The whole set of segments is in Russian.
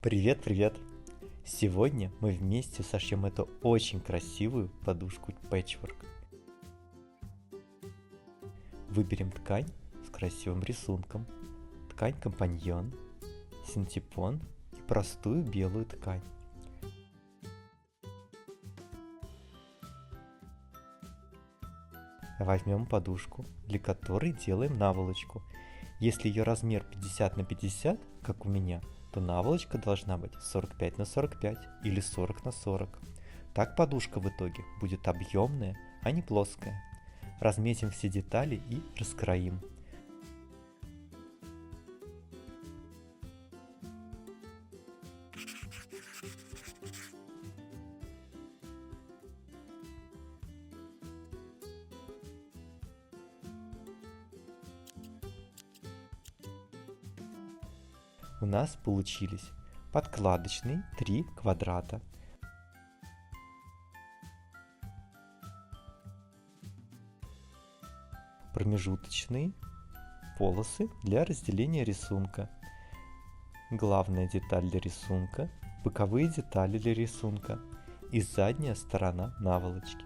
Привет, привет! Сегодня мы вместе сошьем эту очень красивую подушку пэтчворк. Выберем ткань с красивым рисунком, ткань компаньон, синтепон и простую белую ткань. Возьмем подушку, для которой делаем наволочку. Если ее размер 50 на 50, как у меня, то наволочка должна быть 45 на 45 или 40 на 40. Так подушка в итоге будет объемная, а не плоская. Разметим все детали и раскроим. У нас получились подкладочные 3 квадрата, промежуточные полосы для разделения рисунка, главная деталь для рисунка, боковые детали для рисунка и задняя сторона наволочки.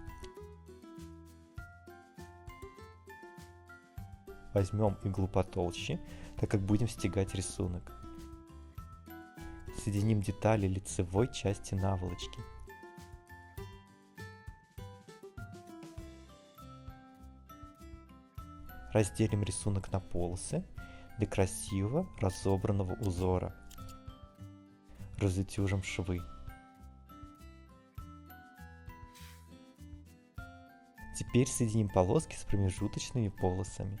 Возьмем иглу потолще, так как будем стягать рисунок. Соединим детали лицевой части наволочки. Разделим рисунок на полосы для красивого разобранного узора. Разутюжим швы. Теперь соединим полоски с промежуточными полосами.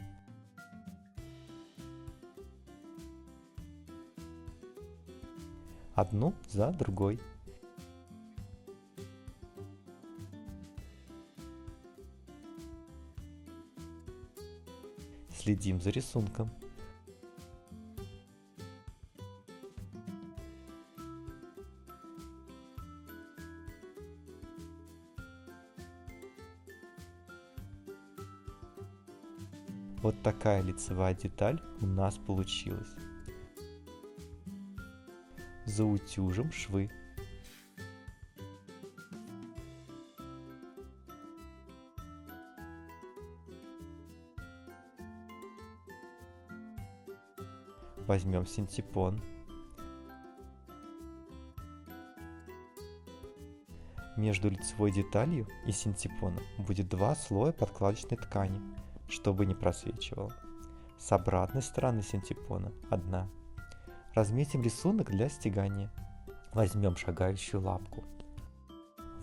Одну за другой. Следим за рисунком. Вот такая лицевая деталь у нас получилась. Заутюжим швы. Возьмем синтепон. Между лицевой деталью и синтепоном будет 2 слоя подкладочной ткани, чтобы не просвечивало. С обратной стороны синтепона 1. Разметим рисунок для стягания. Возьмем шагающую лапку.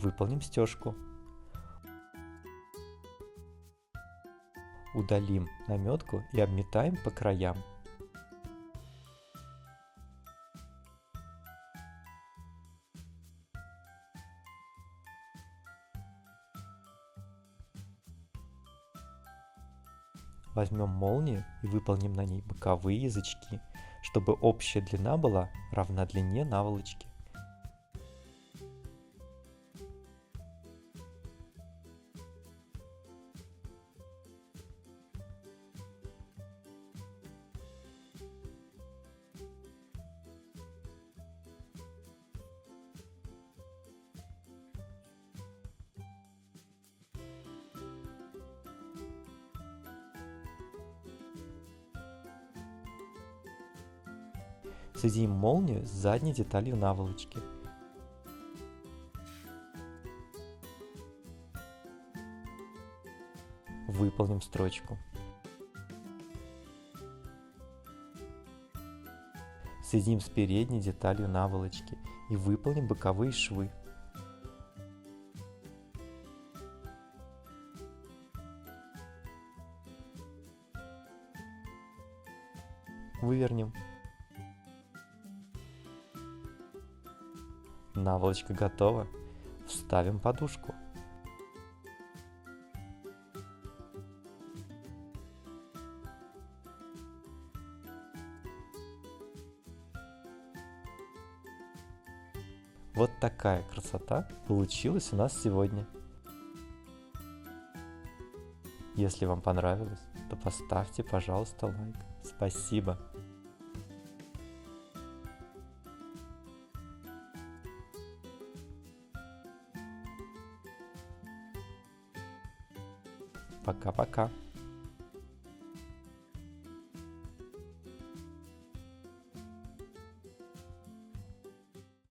Выполним стежку. Удалим наметку и обметаем по краям. Возьмем молнию и выполним на ней боковые язычки, чтобы общая длина была равна длине наволочки. Соединим молнию с задней деталью наволочки. Выполним строчку. Соединим с передней деталью наволочки и выполним боковые швы. Вывернем. Наволочка готова. Вставим подушку. Вот такая красота получилась у нас сегодня. Если вам понравилось, то поставьте, пожалуйста, лайк. Спасибо. Пока-пока.